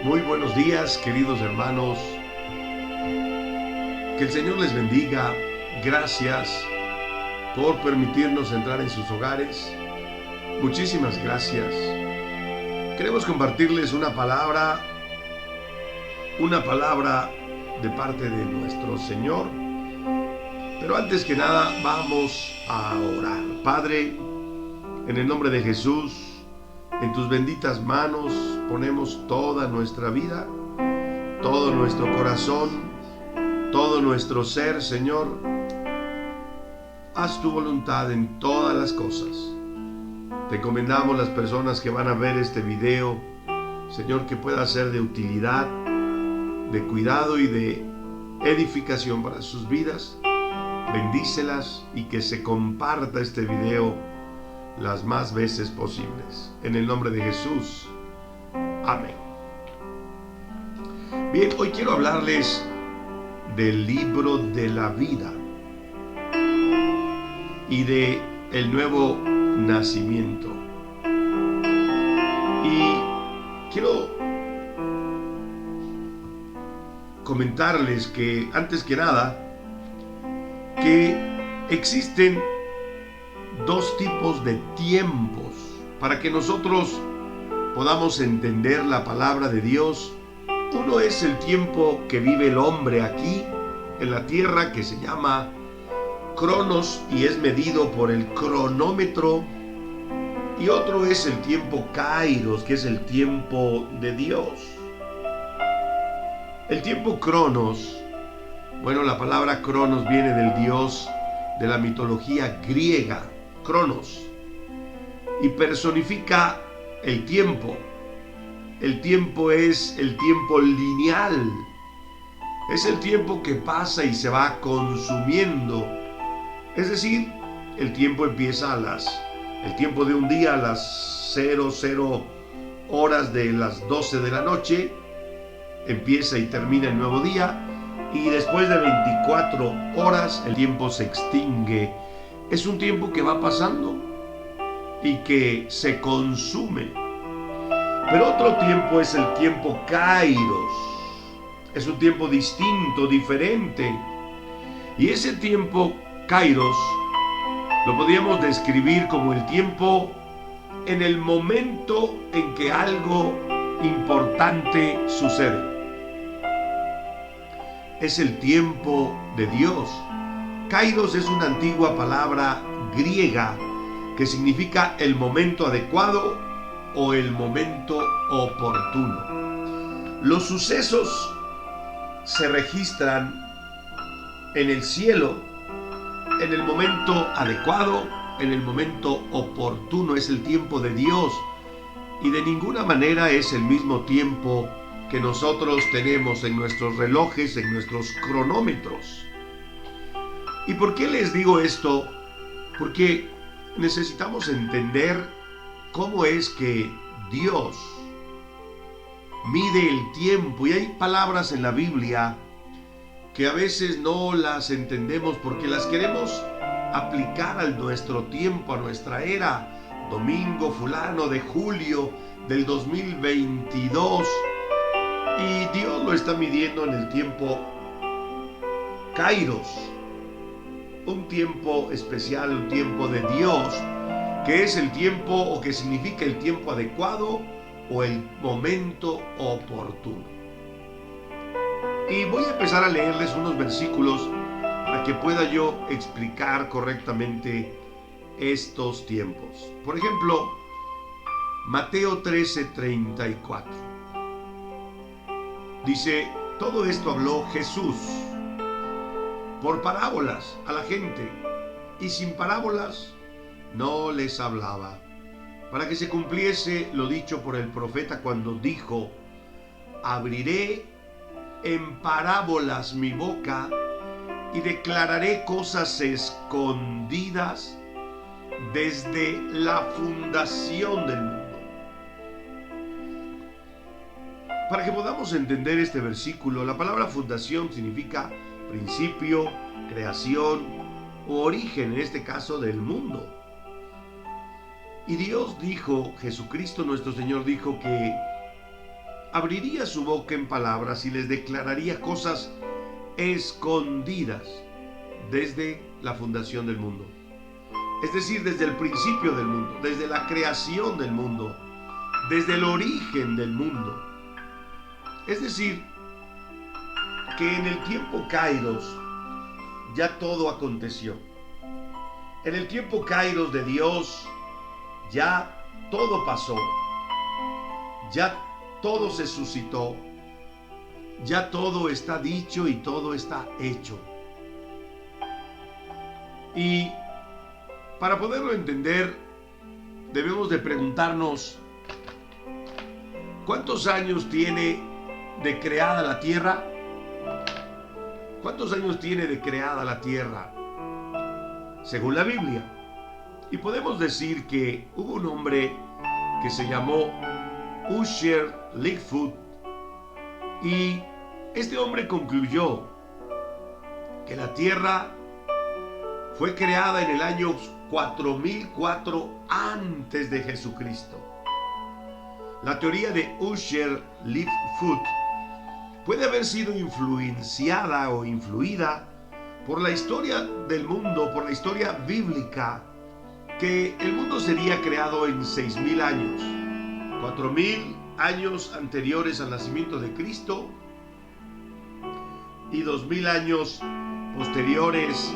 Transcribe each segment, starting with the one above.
Muy buenos días, queridos hermanos. Que el Señor les bendiga. Gracias por permitirnos entrar en sus hogares. Muchísimas gracias. Queremos compartirles una palabra de parte de nuestro Señor. Pero antes que nada, vamos a orar. Padre, en el nombre de Jesús, en tus benditas manos ponemos toda nuestra vida, todo nuestro corazón, todo nuestro ser, Señor. Haz tu voluntad en todas las cosas. Te encomendamos las personas que van a ver este video, Señor, que pueda ser de utilidad, de cuidado y de edificación para sus vidas. Bendícelas y que se comparta este video las más veces posibles. En el nombre de Jesús. Amén. Bien, hoy quiero hablarles del libro de la vida y de el nuevo nacimiento. Y quiero comentarles que, antes que nada, que existen dos tipos de tiempos para que nosotros podamos entender la palabra de Dios. Uno es el tiempo que vive el hombre aquí en la tierra, que se llama Cronos y es medido por el cronómetro, y otro es el tiempo Kairos, que es el tiempo de Dios. El tiempo Cronos, bueno, la palabra Cronos viene del dios de la mitología griega, Cronos, y personifica el tiempo. El tiempo es el tiempo lineal, es el tiempo que pasa y se va consumiendo. Es decir, el tiempo empieza el tiempo de un día a las 00 horas de las 12 de la noche, empieza y termina el nuevo día, y después de 24 horas el tiempo se extingue. Es un tiempo que va pasando y que se consume. Pero otro tiempo es el tiempo Kairos. Es un tiempo distinto, diferente. Y ese tiempo Kairos lo podríamos describir como el tiempo en el momento en que algo importante sucede. Es el tiempo de Dios. Kairos es una antigua palabra griega que significa el momento adecuado o el momento oportuno. Los sucesos se registran en el cielo en el momento adecuado, en el momento oportuno. Es el tiempo de Dios y de ninguna manera es el mismo tiempo que nosotros tenemos en nuestros relojes, en nuestros cronómetros. ¿Y por qué les digo esto? Porque necesitamos entender cómo es que Dios mide el tiempo. Y hay palabras en la Biblia que a veces no las entendemos porque las queremos aplicar a nuestro tiempo, a nuestra era. Domingo fulano de julio del 2022. Y Dios lo está midiendo en el tiempo Kairos. Un tiempo especial, un tiempo de Dios, que es el tiempo, o que significa el tiempo adecuado o el momento oportuno. Y voy a empezar a leerles unos versículos para que pueda yo explicar correctamente estos tiempos. Por ejemplo, Mateo 13:34. Dice: todo esto habló Jesús por parábolas a la gente, y sin parábolas no les hablaba, para que se cumpliese lo dicho por el profeta cuando dijo: abriré en parábolas mi boca y declararé cosas escondidas desde la fundación del mundo. Para que podamos entender este versículo, la palabra fundación significa principio, creación o origen, en este caso del mundo. Y Dios dijo, Jesucristo nuestro Señor dijo que abriría su boca en palabras y les declararía cosas escondidas desde la fundación del mundo. Es decir, desde el principio del mundo, desde la creación del mundo, desde el origen del mundo. Es decir, que en el tiempo Kairos ya todo aconteció. En el tiempo Kairos de Dios ya todo pasó. Ya todo se suscitó. Ya todo está dicho y todo está hecho. Y para poderlo entender, debemos de preguntarnos, ¿cuántos años tiene de creada la tierra? ¿Cuántos años tiene de creada la tierra? Según la Biblia. Y podemos decir que hubo un hombre que se llamó Ussher Lightfoot, y este hombre concluyó que la tierra fue creada en el año 4004 antes de Jesucristo. La teoría de Ussher Lightfoot puede haber sido influenciada o influida por la historia del mundo, por la historia bíblica, que el mundo sería creado en 6000 años, 4000 años anteriores al nacimiento de Cristo y 2000 años posteriores,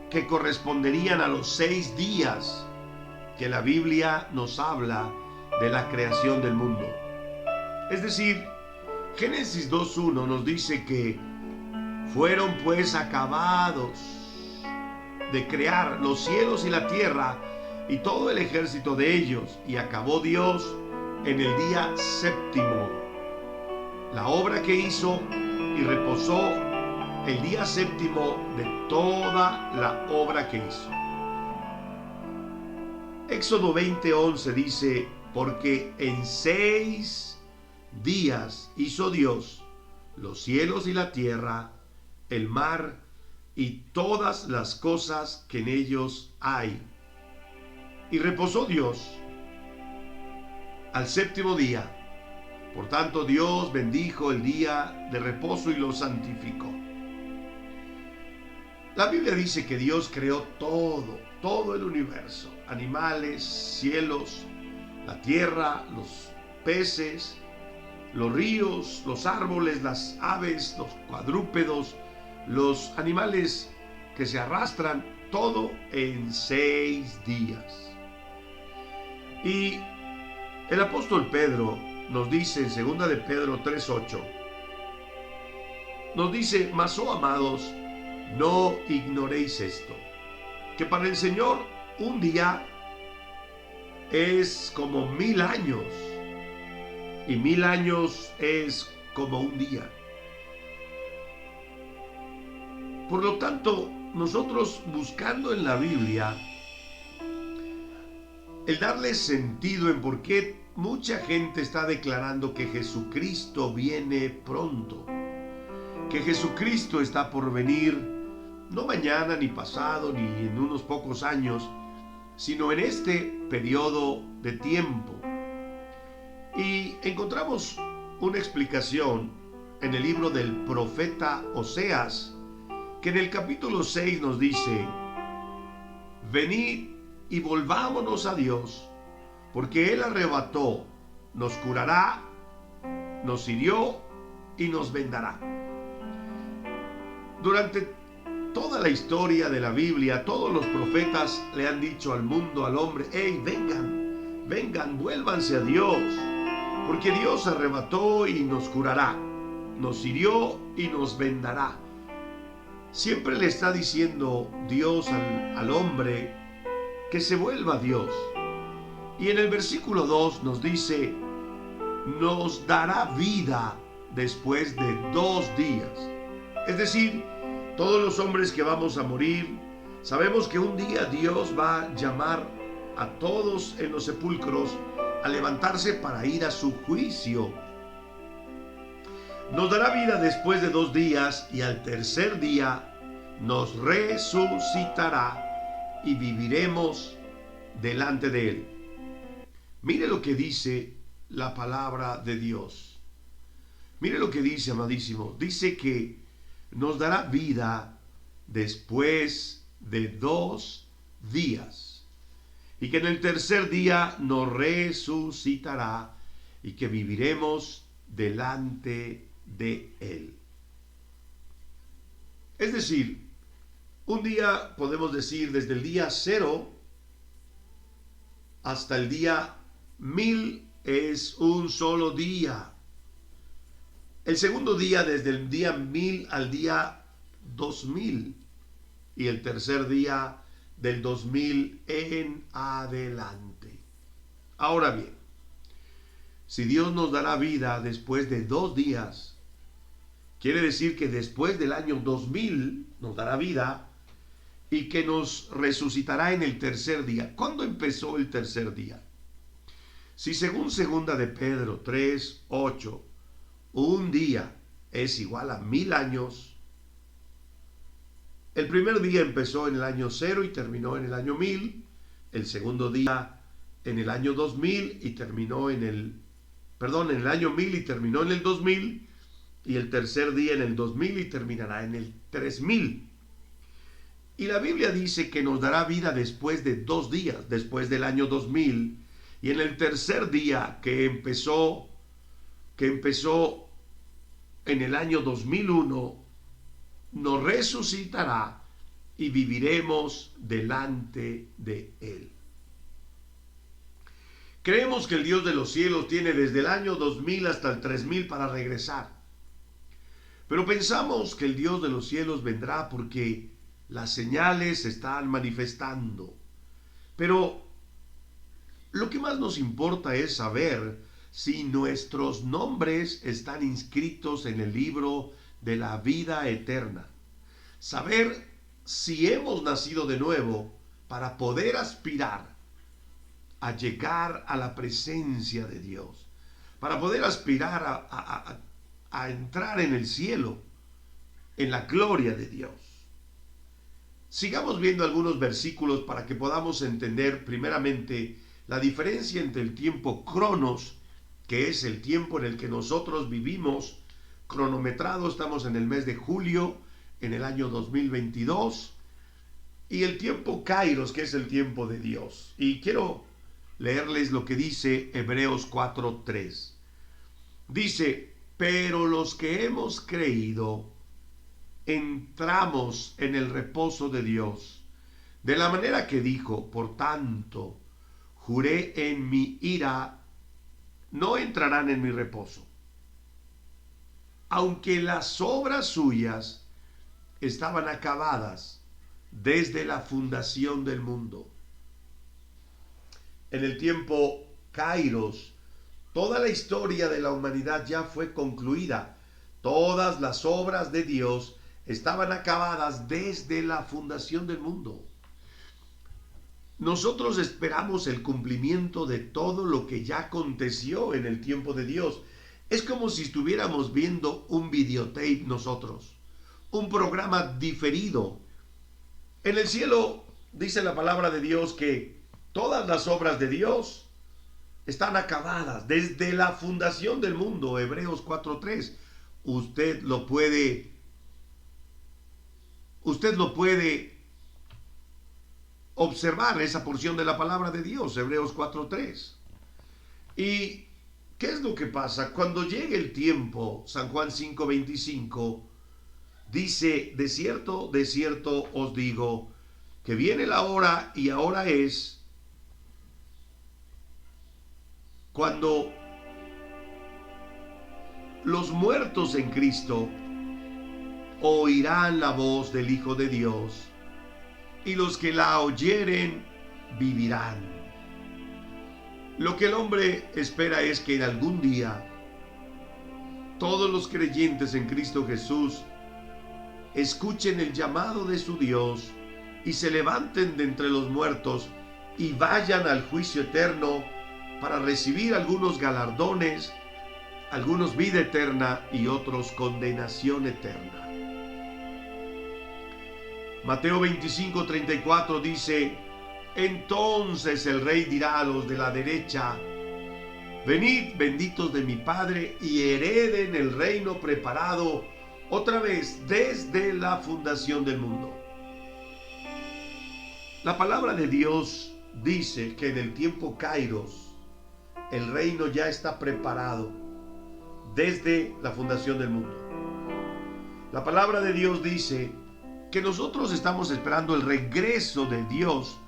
que corresponderían a los 6 días que la Biblia nos habla de la creación del mundo. Es decir, Génesis 2:1 nos dice que fueron pues acabados de crear los cielos y la tierra y todo el ejército de ellos, y acabó Dios en el día séptimo la obra que hizo, y reposó el día séptimo de toda la obra que hizo. Éxodo 20:11 dice: porque en 6 días hizo Dios los cielos y la tierra, el mar y todas las cosas que en ellos hay. Y reposó Dios al séptimo día. Por tanto, Dios bendijo el día de reposo y lo santificó. La Biblia dice que Dios creó todo el universo: animales, cielos, la tierra, los peces, los ríos, los árboles, las aves, los cuadrúpedos, los animales que se arrastran, todo en 6 días. Y el apóstol Pedro nos dice en 2 de Pedro 3:8, nos dice: mas, oh amados, no ignoréis esto, que para el Señor un día es como 1000 años, y 1000 años es como un día. Por lo tanto, nosotros, buscando en la Biblia el darle sentido en por qué mucha gente está declarando que Jesucristo viene pronto, que Jesucristo está por venir, no mañana, ni pasado, ni en unos pocos años, sino en este periodo de tiempo. Y encontramos una explicación en el libro del profeta Oseas, que en el capítulo 6 nos dice: venid y volvámonos a Dios, porque Él arrebató, nos curará, nos hirió y nos vendará. Durante toda la historia de la Biblia, todos los profetas le han dicho al mundo, al hombre: hey, vengan, vengan, vuélvanse a Dios, porque Dios arrebató y nos curará, nos hirió y nos vendará. Siempre le está diciendo Dios al hombre que se vuelva a Dios. Y en el versículo 2 nos dice: nos dará vida después de 2 días. Es decir, todos los hombres que vamos a morir, sabemos que un día Dios va a llamar a todos en los sepulcros a levantarse para ir a su juicio. Nos dará vida después de 2 días, y al tercer día nos resucitará y viviremos delante de Él. Mire lo que dice la palabra de Dios. Mire lo que dice, amadísimo. Dice que nos dará vida después de 2 días. Y que en el tercer día nos resucitará y que viviremos delante de Él. Es decir, un día, podemos decir, desde el día 0 hasta el día 1000 es un solo día. El segundo día, desde el día 1000 al día 2000. Y el tercer día, del 2000 en adelante. Ahora bien, si Dios nos dará vida después de 2 días, quiere decir que después del año 2000 nos dará vida y que nos resucitará en el tercer día. ¿Cuándo empezó el tercer día? Si según segunda de Pedro 3:8, un día es igual a 1000 años, el primer día empezó en el año 0 y terminó en el año 1000, el segundo día en el año 2000 y terminó en el año 1000 y terminó en el 2000, y el tercer día en el 2000 y terminará en el 3000. Y la Biblia dice que nos dará vida después de 2 días, después del año 2000, y en el tercer día que empezó en el año 2001, nos resucitará y viviremos delante de Él. Creemos que el Dios de los cielos tiene desde el año 2000 hasta el 3000 para regresar. Pero pensamos que el Dios de los cielos vendrá porque las señales se están manifestando. Pero lo que más nos importa es saber si nuestros nombres están inscritos en el libro de la vida eterna. Saber si hemos nacido de nuevo para poder aspirar a llegar a la presencia de Dios, para poder aspirar a entrar en el cielo, en la gloria de Dios. Sigamos viendo algunos versículos para que podamos entender primeramente la diferencia entre el tiempo cronos, que es el tiempo en el que nosotros vivimos, cronometrado, estamos en el mes de julio, en el año 2022, y el tiempo kairos, que es el tiempo de Dios. Y quiero leerles lo que dice Hebreos 4:3. Dice: pero los que hemos creído entramos en el reposo de Dios, de la manera que dijo: por tanto, juré en mi ira, no entrarán en mi reposo, aunque las obras suyas estaban acabadas desde la fundación del mundo. En el tiempo kairos, toda la historia de la humanidad ya fue concluida. Todas las obras de Dios estaban acabadas desde la fundación del mundo. Nosotros esperamos el cumplimiento de todo lo que ya aconteció en el tiempo de Dios. Es como si estuviéramos viendo un videotape nosotros, un programa diferido. En el cielo dice la palabra de Dios que todas las obras de Dios están acabadas desde la fundación del mundo. Hebreos 4:3. Usted lo puede observar, esa porción de la palabra de Dios, Hebreos 4:3. ¿Y qué es lo que pasa? Cuando llegue el tiempo, San Juan 5:25 dice: de cierto os digo, que viene la hora, y ahora es, cuando los muertos en Cristo oirán la voz del Hijo de Dios, y los que la oyeren vivirán. Lo que el hombre espera es que en algún día todos los creyentes en Cristo Jesús escuchen el llamado de su Dios y se levanten de entre los muertos y vayan al juicio eterno para recibir algunos galardones, algunos vida eterna y otros condenación eterna. Mateo 25:34 dice: entonces el rey dirá a los de la derecha Venid, benditos de mi Padre, y hereden el reino preparado otra vez desde la fundación del mundo. La palabra de Dios dice que en el tiempo Kairos, el reino ya está preparado desde la fundación del mundo. La palabra de Dios dice que nosotros estamos esperando el regreso de Dios,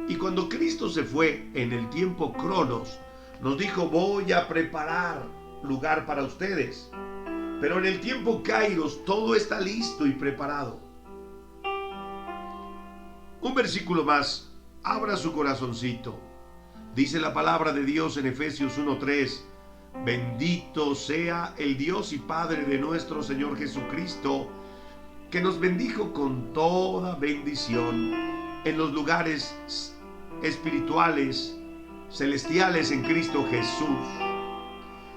y cuando Cristo se fue en el tiempo Cronos, nos dijo: voy a preparar lugar para ustedes. Pero en el tiempo Kairos todo está listo y preparado. Un versículo más, abra su corazoncito. Dice la palabra de Dios en Efesios 1:3: bendito sea el Dios y Padre de nuestro Señor Jesucristo, que nos bendijo con toda bendición en los lugares espirituales celestiales en Cristo Jesús.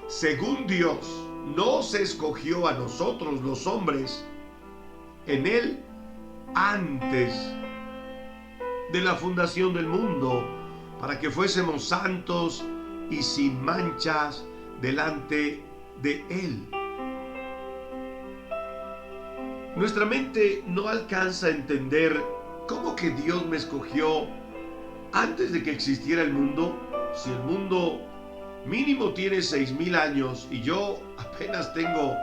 Según Dios nos escogió a nosotros los hombres en Él antes de la fundación del mundo, para que fuésemos santos y sin manchas delante de Él. Nuestra mente no alcanza a entender cómo que Dios me escogió antes de que existiera el mundo, si el mundo mínimo tiene 6,000 años y yo apenas tengo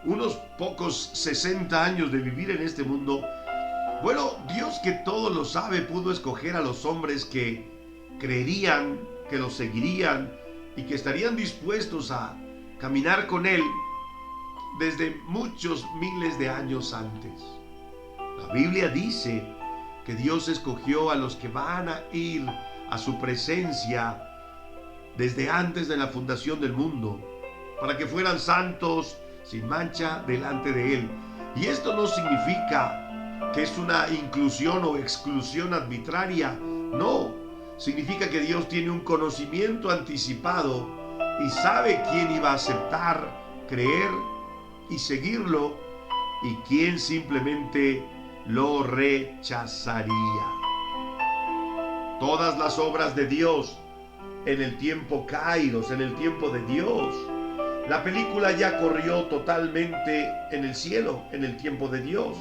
unos pocos 60 años de vivir en este mundo. Bueno, Dios, que todo lo sabe, pudo escoger a los hombres que creerían, que lo seguirían y que estarían dispuestos a caminar con Él desde muchos miles de años antes. La Biblia dice que Dios escogió a los que van a ir a su presencia desde antes de la fundación del mundo, para que fueran santos sin mancha delante de Él. Y esto no significa que es una inclusión o exclusión arbitraria, no, significa que Dios tiene un conocimiento anticipado y sabe quién iba a aceptar, creer y seguirlo, y quién simplemente lo rechazaría. Todas las obras de Dios en el tiempo Kairos, en el tiempo de Dios. La película ya corrió totalmente en el cielo, en el tiempo de Dios.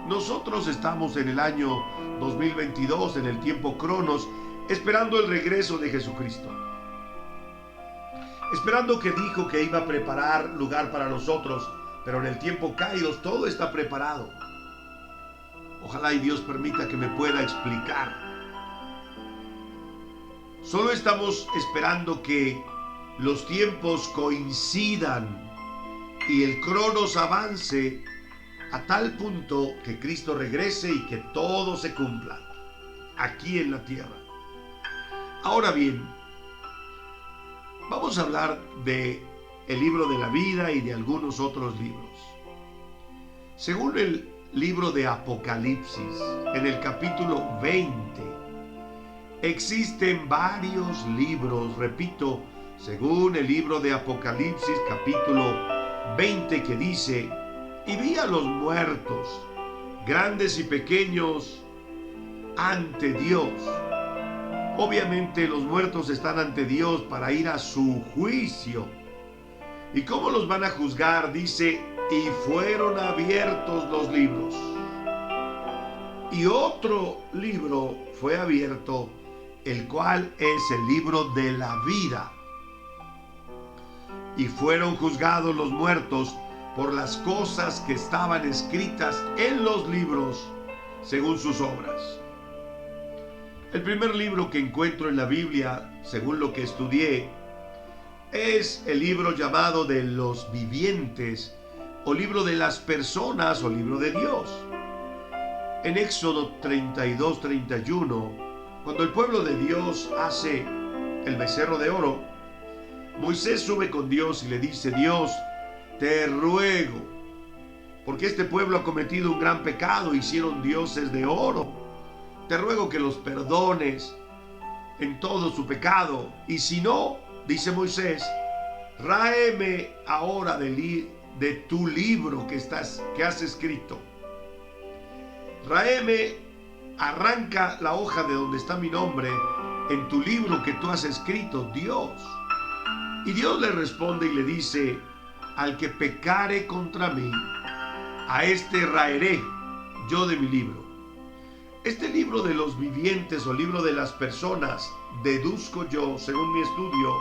Nosotros estamos en el año 2022, en el tiempo Cronos, esperando el regreso de Jesucristo. Esperando que dijo que iba a preparar lugar para nosotros, pero en el tiempo Kairos todo está preparado. Ojalá y Dios permita que me pueda explicar. Solo estamos esperando que los tiempos coincidan y el Cronos avance a tal punto que Cristo regrese y que todo se cumpla aquí en la tierra. Ahora bien, vamos a hablar de el libro de la vida y de algunos otros libros. Según el libro de Apocalipsis, en el capítulo 20, existen varios libros, repito, según el libro de Apocalipsis, capítulo 20, que dice: y vi a los muertos, grandes y pequeños, ante Dios. Obviamente los muertos están ante Dios para ir a su juicio. ¿Y cómo los van a juzgar? Dice: y fueron abiertos los libros. Y otro libro fue abierto, el cual es el libro de la vida. Y fueron juzgados los muertos por las cosas que estaban escritas en los libros, según sus obras. El primer libro que encuentro en la Biblia, según lo que estudié, es el libro llamado de los vivientes, o libro de las personas, o libro de Dios. En Éxodo 32-31, cuando el pueblo de Dios hace el becerro de oro, Moisés sube con Dios y le dice: Dios, te ruego, porque este pueblo ha cometido un gran pecado, hicieron dioses de oro. Te ruego que los perdones en todo su pecado, y si no, dice Moisés, ráeme ahora de tu libro que has escrito. Ráeme, arranca la hoja de donde está mi nombre en tu libro que tú has escrito, Dios. Y Dios le responde y le dice: al que pecare contra mí, a este raeré yo de mi libro. Este libro de los vivientes o libro de las personas, deduzco yo, según mi estudio,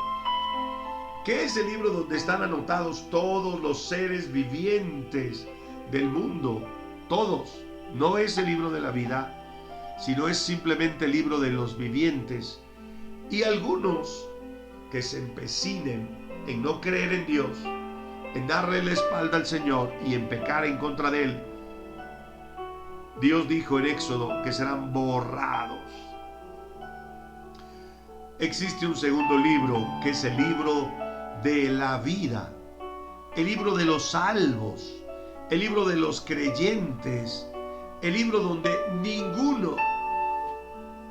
que es el libro donde están anotados todos los seres vivientes del mundo. Todos. No es el libro de la vida, sino es simplemente el libro de los vivientes. Y algunos que se empecinen en no creer en Dios, en darle la espalda al Señor y en pecar en contra de Él, Dios dijo en Éxodo que serán borrados. Existe un segundo libro, que es el libro de la vida, el libro de los salvos, el libro de los creyentes, el libro donde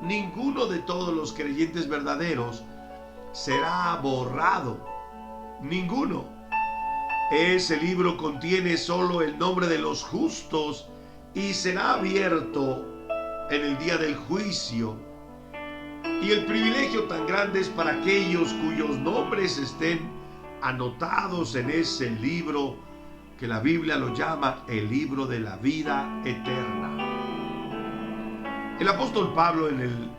ninguno de todos los creyentes verdaderos será borrado. Ninguno. Ese libro contiene solo el nombre de los justos y será abierto en el día del juicio. Y el privilegio tan grande es para aquellos cuyos nombres estén anotados en ese libro que la Biblia lo llama el libro de la vida eterna. El apóstol Pablo en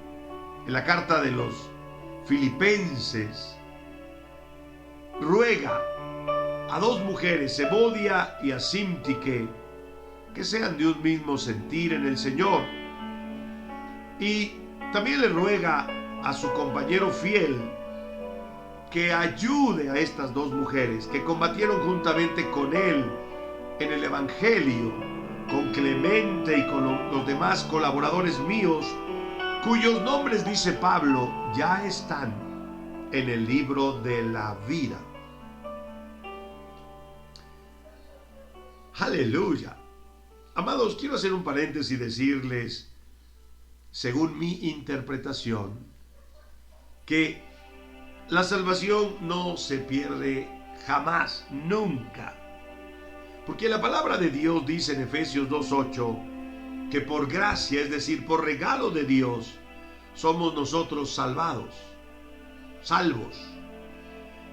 la carta de los Filipenses ruega a dos mujeres, Evodia y Asíntique, que sean de un mismo sentir en el Señor. Y también le ruega a su compañero fiel que ayude a estas dos mujeres que combatieron juntamente con él en el Evangelio, con Clemente y con los demás colaboradores míos, cuyos nombres, dice Pablo, ya están en el libro de la vida. Aleluya. Amados, quiero hacer un paréntesis y decirles, según mi interpretación, que la salvación no se pierde jamás, nunca. Porque la palabra de Dios dice en Efesios 2:8 que por gracia, es decir, por regalo de Dios, somos nosotros salvos.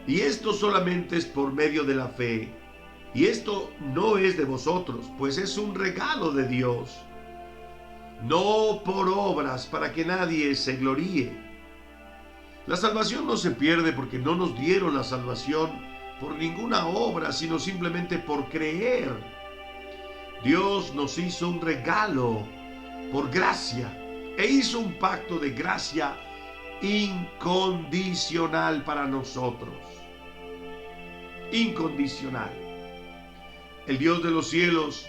Y esto solamente es por medio de la fe. Y esto no es de vosotros, pues es un regalo de Dios, no por obras, para que nadie se gloríe. La salvación no se pierde porque no nos dieron la salvación por ninguna obra, sino simplemente por creer. Dios nos hizo un regalo por gracia e hizo un pacto de gracia incondicional para nosotros. Incondicional. El Dios de los cielos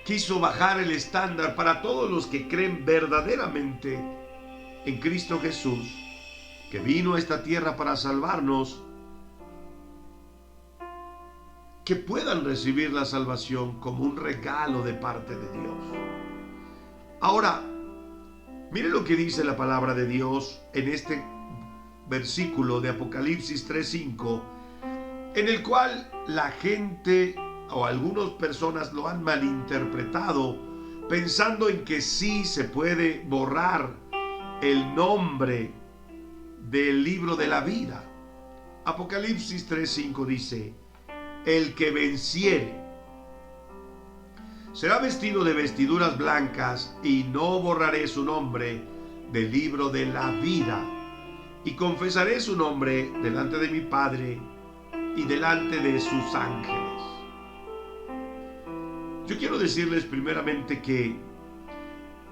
quiso bajar el estándar para todos los que creen verdaderamente en Cristo Jesús, que vino a esta tierra para salvarnos, que puedan recibir la salvación como un regalo de parte de Dios. Ahora, mire lo que dice la palabra de Dios en este versículo de Apocalipsis 3:5, en el cual la gente o algunas personas lo han malinterpretado, pensando en que sí se puede borrar el nombre del libro de la vida. Apocalipsis 3:5 dice: el que venciere será vestido de vestiduras blancas, y no borraré su nombre del libro de la vida, y confesaré su nombre delante de mi Padre y delante de sus ángeles. Yo quiero decirles primeramente que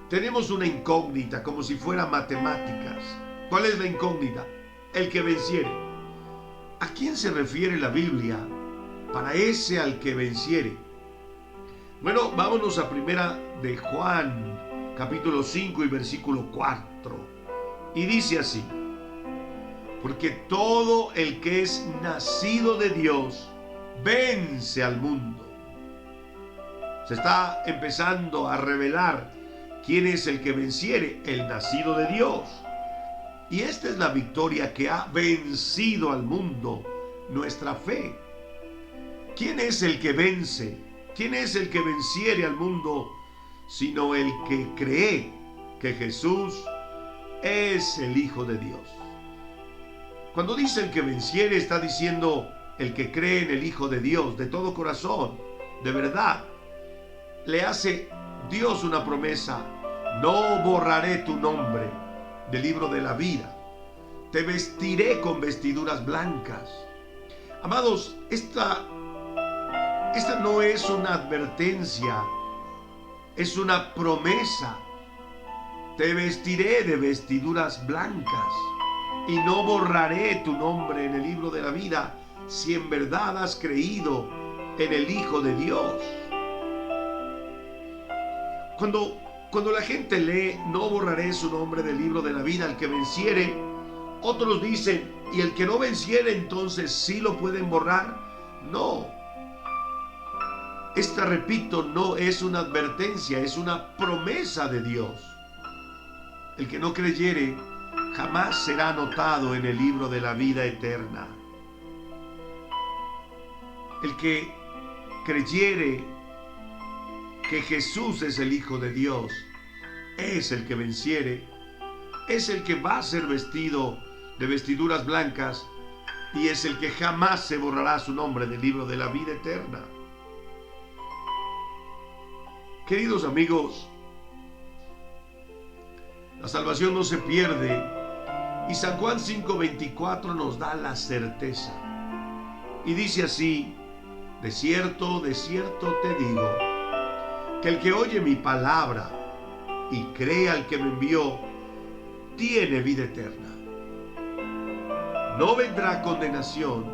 tenemos una incógnita, como si fuera matemáticas. ¿Cuál es la incógnita? El que venciere. ¿A quién se refiere la Biblia para ese al que venciere? Bueno, vámonos a primera de Juan, capítulo 5 y versículo 4. Y dice así: porque todo el que es nacido de Dios vence al mundo. Se está empezando a revelar quién es el que venciere: el nacido de Dios. Y esta es la victoria que ha vencido al mundo, nuestra fe. ¿Quién es el que vence? ¿Quién es el que venciere al mundo? Sino el que cree que Jesús es el Hijo de Dios. Cuando dice el que venciere, está diciendo el que cree en el Hijo de Dios de todo corazón, de verdad. Le hace Dios una promesa: no borraré tu nombre del libro de la vida, te vestiré con vestiduras blancas. Amados, esta no es una advertencia, es una promesa. Te vestiré de vestiduras blancas y no borraré tu nombre en el libro de la vida si en verdad has creído en el Hijo de Dios. Cuando la gente lee no borraré su nombre del libro de la vida al que venciere, otros dicen, ¿y el que no venciere entonces sí lo pueden borrar? No. Esta, repito, no es una advertencia, es una promesa de Dios. El que no creyere jamás será anotado en el libro de la vida eterna. El que creyere que Jesús es el Hijo de Dios, es el que venciere, es el que va a ser vestido de vestiduras blancas y es el que jamás se borrará su nombre del libro de la vida eterna. Queridos amigos, la salvación no se pierde y San Juan 5:24 nos da la certeza y dice así: de cierto te digo, que el que oye mi palabra y cree al que me envió, tiene vida eterna. No vendrá a condenación,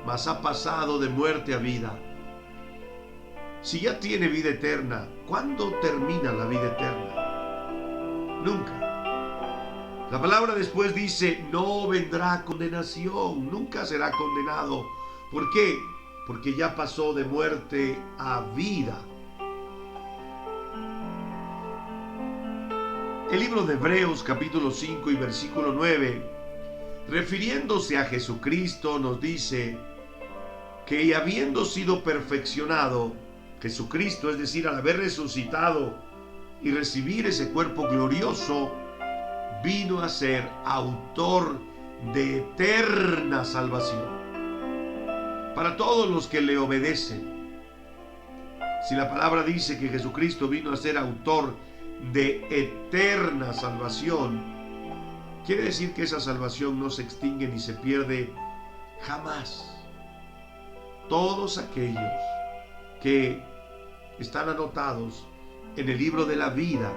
mas ha pasado de muerte a vida. Si ya tiene vida eterna, ¿cuándo termina la vida eterna? Nunca. La palabra después dice, no vendrá a condenación, nunca será condenado. ¿Por qué? Porque ya pasó de muerte a vida. El libro de Hebreos capítulo 5 y versículo 9, refiriéndose a Jesucristo, nos dice que habiendo sido perfeccionado, Jesucristo, es decir, al haber resucitado y recibir ese cuerpo glorioso, vino a ser autor de eterna salvación para todos los que le obedecen. Si la palabra dice que Jesucristo vino a ser autor de eterna salvación, quiere decir que esa salvación no se extingue ni se pierde jamás. Todos aquellos que están anotados en el libro de la vida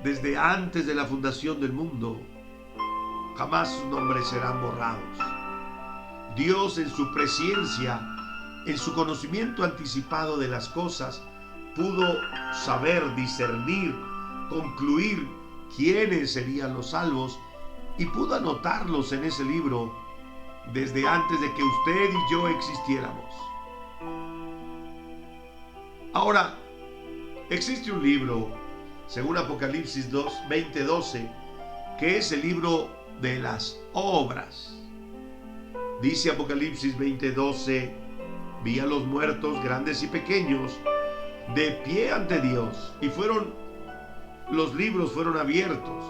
desde antes de la fundación del mundo, jamás sus nombres serán borrados. Dios, en su presciencia, en su conocimiento anticipado de las cosas, pudo saber, discernir, concluir quiénes serían los salvos y pudo anotarlos en ese libro desde antes de que usted y yo existiéramos. Ahora, existe un libro, según Apocalipsis 20:12, que es el libro de las obras. Dice Apocalipsis 20:12, vi a los muertos, grandes y pequeños, de pie ante Dios, y los libros fueron abiertos,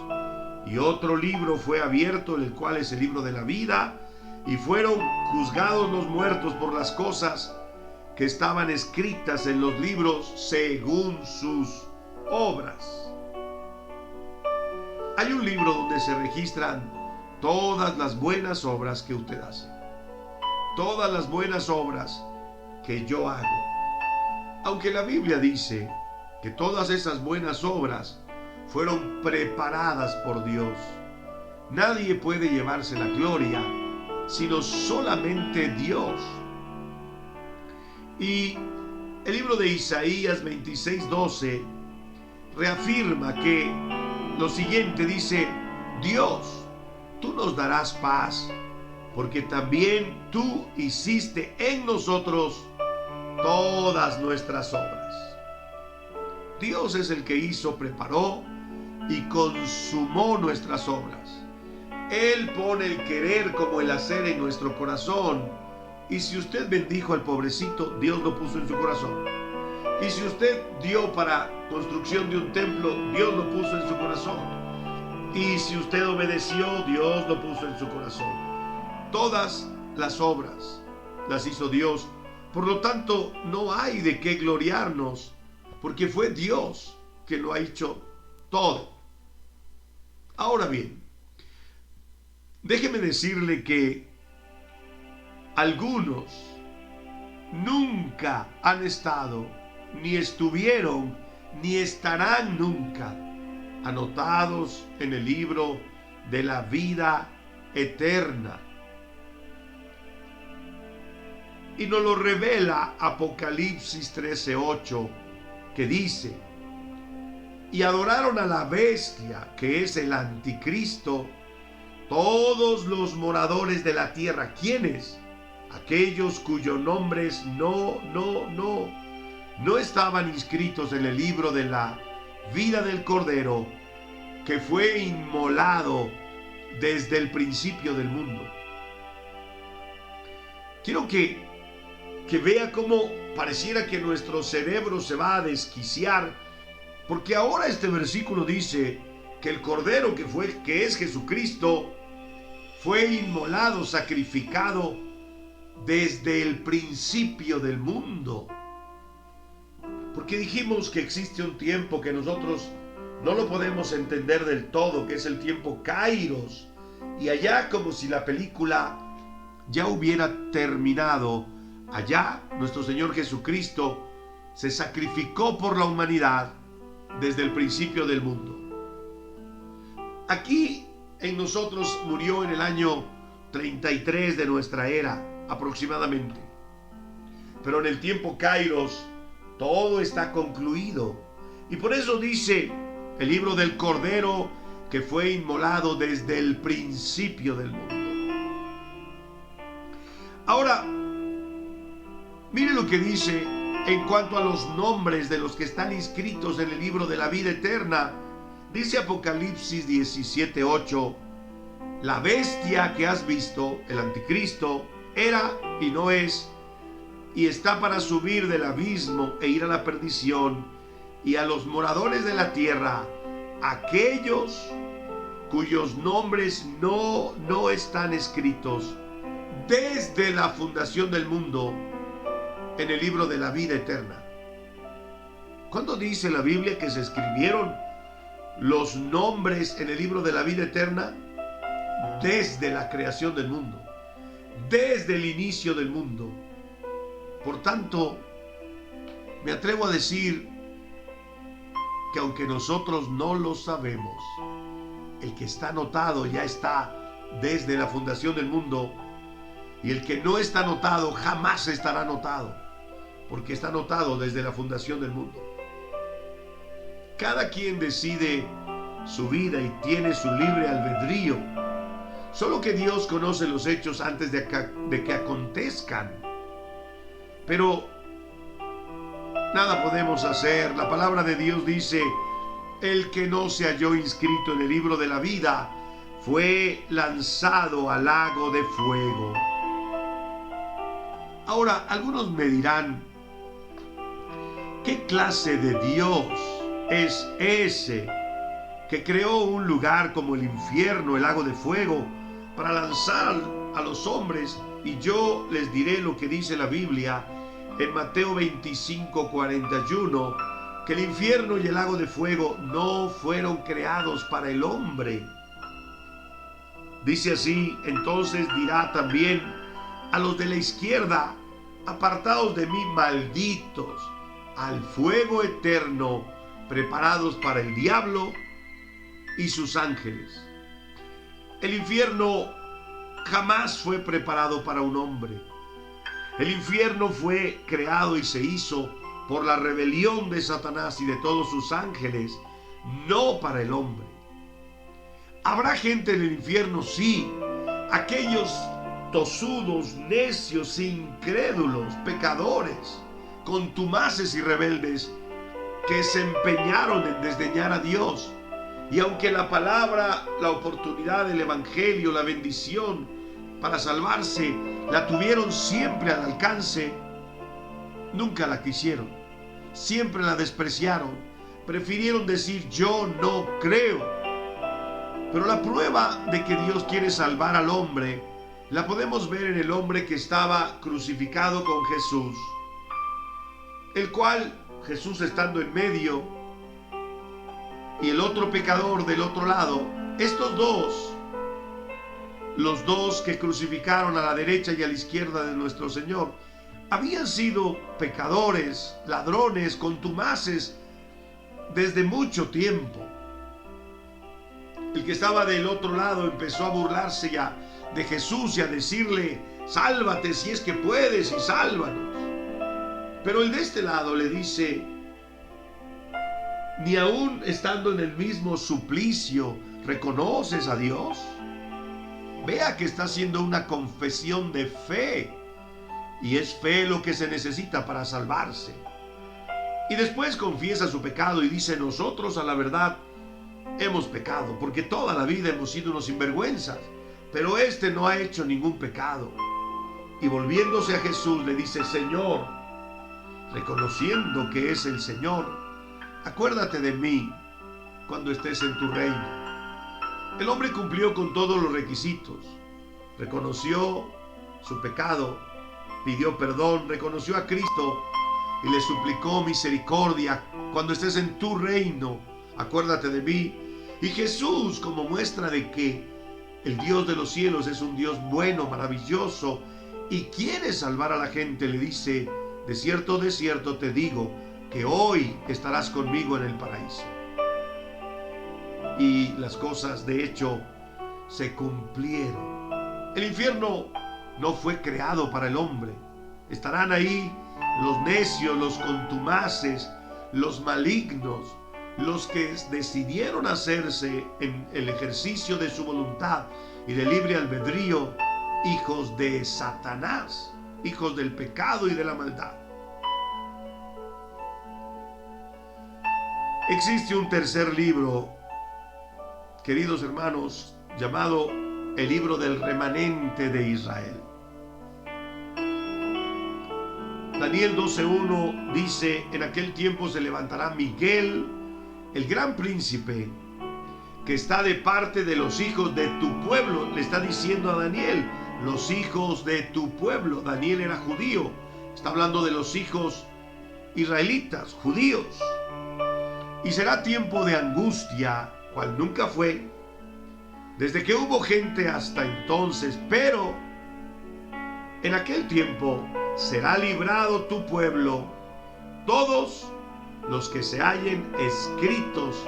y otro libro fue abierto, el cual es el libro de la vida, y fueron juzgados los muertos por las cosas que estaban escritas en los libros según sus obras. Hay un libro donde se registran todas las buenas obras que usted hace, todas las buenas obras que yo hago. Aunque la Biblia dice que todas esas buenas obras fueron preparadas por Dios, nadie puede llevarse la gloria sino solamente Dios. Y el libro de Isaías 26:12 reafirma que lo siguiente dice: Dios, tú nos darás paz, porque también tú hiciste en nosotros todas nuestras obras. Dios es el que hizo, preparó y consumó nuestras obras. Él pone el querer como el hacer en nuestro corazón. Y si usted bendijo al pobrecito, Dios lo puso en su corazón. Y si usted dio para construcción de un templo, Dios lo puso en su corazón. Y si usted obedeció, Dios lo puso en su corazón. Todas las obras las hizo Dios. Por lo tanto, no hay de qué gloriarnos, porque fue Dios que lo ha hecho todo. Ahora bien, déjeme decirle que algunos nunca han estado, ni estuvieron, ni estarán nunca anotados en el libro de la vida eterna. Y nos lo revela Apocalipsis 13:8, que dice: y adoraron a la bestia, que es el anticristo, todos los moradores de la tierra. ¿Quiénes? Aquellos cuyos nombres no estaban inscritos en el libro de la vida del Cordero, que fue inmolado desde el principio del mundo. Quiero que vea cómo pareciera que nuestro cerebro se va a desquiciar, porque ahora este versículo dice que el Cordero que es Jesucristo fue inmolado, sacrificado desde el principio del mundo. Porque dijimos que existe un tiempo que nosotros no lo podemos entender del todo, que es el tiempo Kairos. Y allá, como si la película ya hubiera terminado, allá nuestro Señor Jesucristo se sacrificó por la humanidad desde el principio del mundo. Aquí en nosotros murió en el año 33 de nuestra era, aproximadamente. Pero en el tiempo Kairos todo está concluido. Y por eso dice el libro del Cordero que fue inmolado desde el principio del mundo. Ahora, mire lo que dice en cuanto a los nombres de los que están inscritos en el libro de la vida eterna. Dice Apocalipsis 17:8: la bestia que has visto, el anticristo, era y no es, y está para subir del abismo e ir a la perdición, y a los moradores de la tierra, aquellos cuyos nombres no están escritos desde la fundación del mundo en el libro de la vida eterna. ¿Cuándo dice la Biblia que se escribieron los nombres en el libro de la vida eterna? Desde la creación del mundo, desde el inicio del mundo. Por tanto, me atrevo a decir que aunque nosotros no lo sabemos, el que está anotado ya está desde la fundación del mundo, y el que no está anotado jamás estará anotado, porque está anotado desde la fundación del mundo. Cada quien decide su vida y tiene su libre albedrío. Solo que Dios conoce los hechos antes de que acontezcan. Pero nada podemos hacer. La palabra de Dios dice: el que no se halló inscrito en el libro de la vida fue lanzado al lago de fuego. Ahora, algunos me dirán: ¿qué clase de Dios es ese que creó un lugar como el infierno, el lago de fuego, para lanzar a los hombres? Y yo les diré lo que dice la Biblia en Mateo 25:41, que el infierno y el lago de fuego no fueron creados para el hombre. Dice así: entonces dirá también a los de la izquierda: apartaos de mí, malditos, al fuego eterno, preparados para el diablo y sus ángeles. El infierno jamás fue preparado para un hombre. El infierno fue creado y se hizo por la rebelión de Satanás y de todos sus ángeles, no para el hombre. ¿Habrá gente en el infierno? Sí. Aquellos tosudos, necios, incrédulos, pecadores, contumaces y rebeldes que se empeñaron en desdeñar a Dios. Y aunque la palabra, la oportunidad, el evangelio, la bendición para salvarse la tuvieron siempre al alcance, nunca la quisieron, siempre la despreciaron, prefirieron decir: yo no creo. Pero la prueba de que Dios quiere salvar al hombre la podemos ver en el hombre que estaba crucificado con Jesús, el cual Jesús estando en medio y el otro pecador del otro lado, estos dos, los dos que crucificaron a la derecha y a la izquierda de nuestro Señor, habían sido pecadores, ladrones, contumaces desde mucho tiempo. El que estaba del otro lado empezó a burlarse ya de Jesús y a decirle: sálvate si es que puedes y sálvanos. Pero el de este lado le dice: ni aún estando en el mismo suplicio, ¿reconoces a Dios? Vea que está haciendo una confesión de fe, y es fe lo que se necesita para salvarse. Y después confiesa su pecado y dice: nosotros a la verdad hemos pecado, porque toda la vida hemos sido unos sinvergüenzas, pero este no ha hecho ningún pecado. Y volviéndose a Jesús le dice: Señor, reconociendo que es el Señor, acuérdate de mí cuando estés en tu reino. El hombre cumplió con todos los requisitos, reconoció su pecado, pidió perdón, reconoció a Cristo y le suplicó misericordia: cuando estés en tu reino, acuérdate de mí. Y Jesús, como muestra de que el Dios de los cielos es un Dios bueno, maravilloso y quiere salvar a la gente, le dice: de cierto te digo que hoy estarás conmigo en el paraíso. Y las cosas de hecho se cumplieron. El infierno no fue creado para el hombre. Estarán ahí los necios, los contumaces, los malignos, los que decidieron hacerse en el ejercicio de su voluntad y de libre albedrío hijos de Satanás, hijos del pecado y de la maldad. Existe un tercer libro, queridos hermanos, llamado el libro del remanente de Israel. Daniel 12:1 dice: en aquel tiempo se levantará Miguel, el gran príncipe, que está de parte de los hijos de tu pueblo. Le está diciendo a Daniel: los hijos de tu pueblo. Daniel era judío, está hablando de los hijos israelitas, judíos. Y será tiempo de angustia, cual nunca fue, desde que hubo gente hasta entonces, pero en aquel tiempo será librado tu pueblo, todos los que se hallen escritos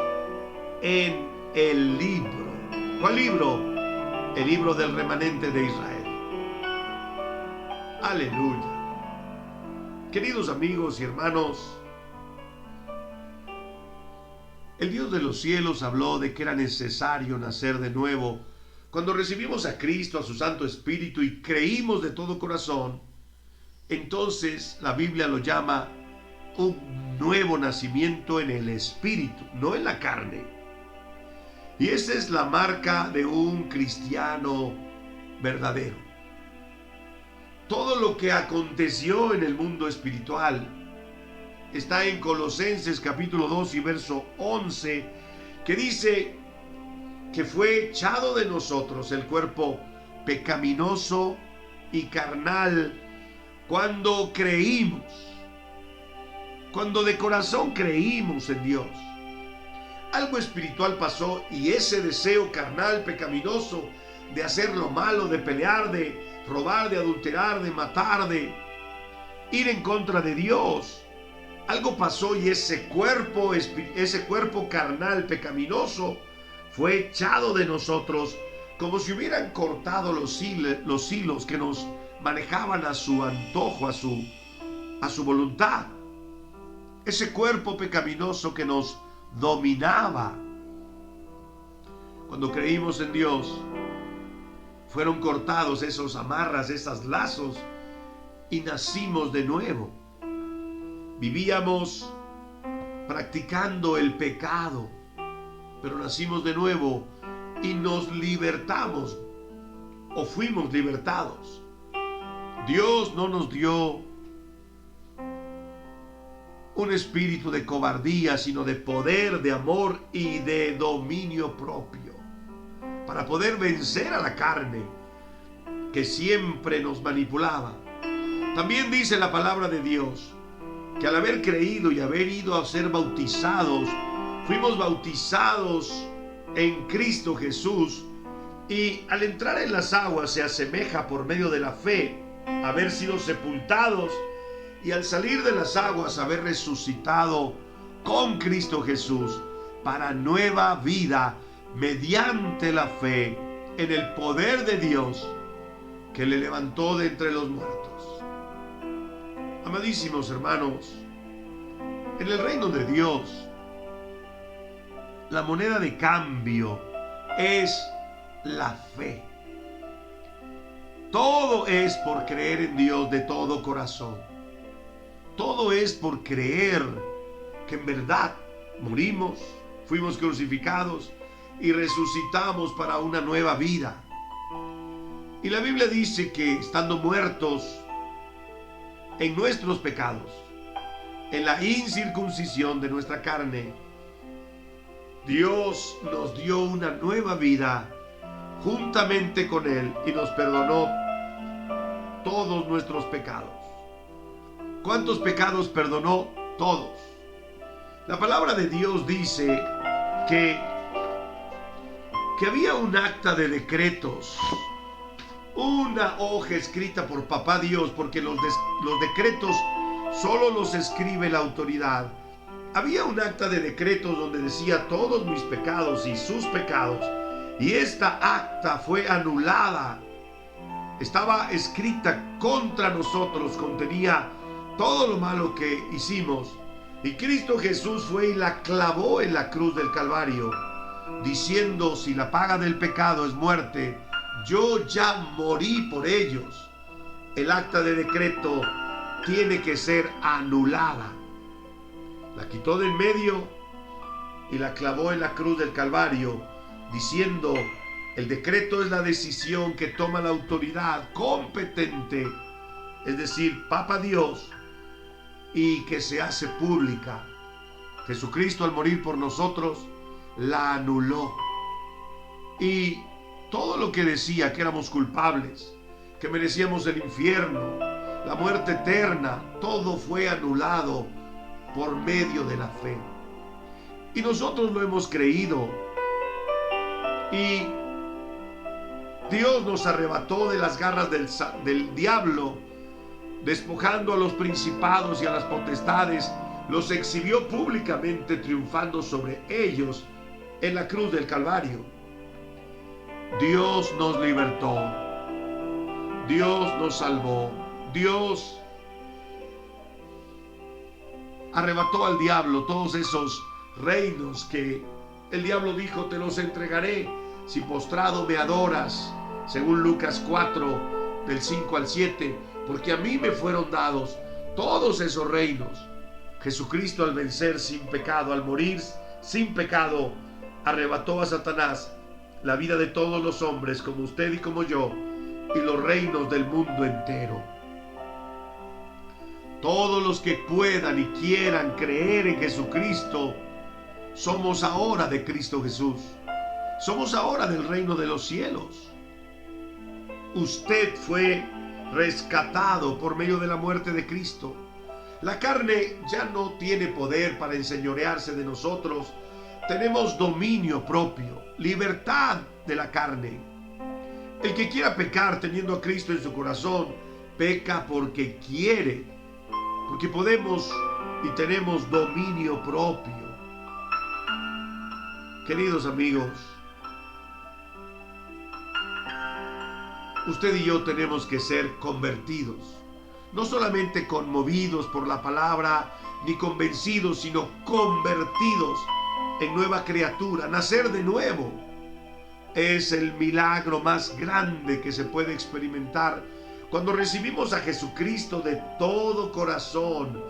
en el libro. ¿Cuál libro? El libro del remanente de Israel. Aleluya. Queridos amigos y hermanos, el Dios de los cielos habló de que era necesario nacer de nuevo. Cuando recibimos a Cristo, a su Santo Espíritu, y creímos de todo corazón, entonces la Biblia lo llama un nuevo nacimiento en el Espíritu, no en la carne. Y esa es la marca de un cristiano verdadero. Todo lo que aconteció en el mundo espiritual está en Colosenses capítulo 2 y verso 11, que dice que fue echado de nosotros el cuerpo pecaminoso y carnal cuando creímos, cuando de corazón creímos en Dios. Algo espiritual pasó y ese deseo carnal, pecaminoso, de hacer lo malo, de pelear, de robar, de adulterar, de matar, de ir en contra de Dios, algo pasó y ese cuerpo carnal, pecaminoso, fue echado de nosotros, como si hubieran cortado los hilos que nos manejaban a su antojo, a su voluntad. Ese cuerpo pecaminoso que nos dominaba. Cuando creímos en Dios, fueron cortados esos amarras, esos lazos, y nacimos de nuevo. Vivíamos practicando el pecado, pero nacimos de nuevo y nos libertamos, o fuimos libertados. Dios no nos dio un espíritu de cobardía, sino de poder, de amor y de dominio propio. para poder vencer a la carne que siempre nos manipulaba. También dice la palabra de Dios que al haber creído y haber ido a ser bautizados, fuimos bautizados en Cristo Jesús, y al entrar en las aguas se asemeja por medio de la fe haber sido sepultados, y al salir de las aguas haber resucitado con Cristo Jesús para nueva vida mediante la fe en el poder de Dios que le levantó de entre los muertos. Amadísimos hermanos, en el reino de Dios, la moneda de cambio es la fe. Todo es por creer en Dios de todo corazón. Todo es por creer que en verdad morimos, fuimos crucificados y resucitamos para una nueva vida. Y la Biblia dice que estando muertos en nuestros pecados, en la incircuncisión de nuestra carne, Dios nos dio una nueva vida juntamente con Él y nos perdonó todos nuestros pecados. ¿Cuántos pecados perdonó? Todos. La palabra de Dios dice que había un acta de decretos, una hoja escrita por Papá Dios, porque los decretos solo los escribe la autoridad. Había un acta de decretos donde decía todos mis pecados y sus pecados, y esta acta fue anulada. Estaba escrita contra nosotros, contenía todo lo malo que hicimos, y Cristo Jesús fue y la clavó en la cruz del Calvario, diciendo: si la paga del pecado es muerte, yo ya morí por ellos. El acta de decreto tiene que ser anulada. La quitó de en medio y la clavó en la cruz del Calvario, diciendo: el decreto es la decisión que toma la autoridad competente, es decir, Papa Dios, y que se hace pública. Jesucristo, al morir por nosotros, la anuló. Y todo lo que decía que éramos culpables, que merecíamos el infierno, la muerte eterna, todo fue anulado por medio de la fe. Y nosotros lo hemos creído. Y Dios nos arrebató de las garras del diablo, despojando a los principados y a las potestades, los exhibió públicamente, triunfando sobre ellos en la cruz del Calvario. Dios nos libertó, Dios nos salvó, Dios arrebató al diablo todos esos reinos que el diablo dijo: te los entregaré si postrado me adoras, según Lucas 4 del 5 al 7, porque a mí me fueron dados todos esos reinos. Jesucristo, al vencer sin pecado, al morir sin pecado, arrebató a Satanás la vida de todos los hombres, como usted y como yo, y los reinos del mundo entero. Todos los que puedan y quieran creer en Jesucristo, somos ahora de Cristo Jesús. Somos ahora del reino de los cielos. Usted fue rescatado por medio de la muerte de Cristo. La carne ya no tiene poder para enseñorearse de nosotros. Tenemos dominio propio, libertad de la carne. El que quiera pecar teniendo a Cristo en su corazón, peca porque quiere, porque podemos y tenemos dominio propio. Queridos amigos, usted y yo tenemos que ser convertidos, no solamente conmovidos por la palabra, ni convencidos, sino convertidos en nueva criatura. Nacer de nuevo es el milagro más grande que se puede experimentar cuando recibimos a Jesucristo de todo corazón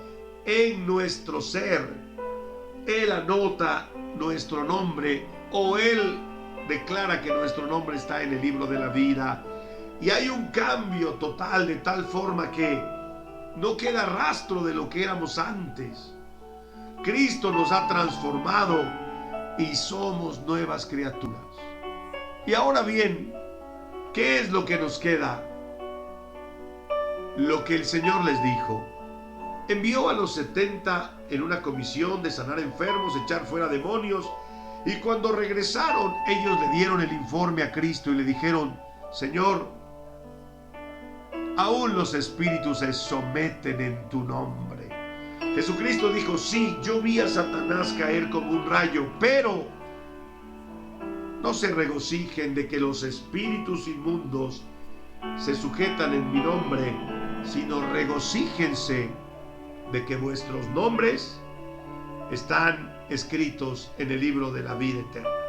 en nuestro ser. Él anota nuestro nombre, o Él declara que nuestro nombre está en el libro de la vida, y hay un cambio total, de tal forma que no queda rastro de lo que éramos antes. Cristo nos ha transformado y somos nuevas criaturas. Y ahora bien, ¿qué es lo que nos queda? Lo que el Señor les dijo. Envió a los 70 en una comisión de sanar enfermos, echar fuera demonios, y cuando regresaron, ellos le dieron el informe a Cristo y le dijeron: Señor, aún los espíritus se someten en tu nombre. Jesucristo dijo: sí, yo vi a Satanás caer como un rayo, pero no se regocijen de que los espíritus inmundos se sujetan en mi nombre, sino regocíjense de que vuestros nombres están escritos en el libro de la vida eterna.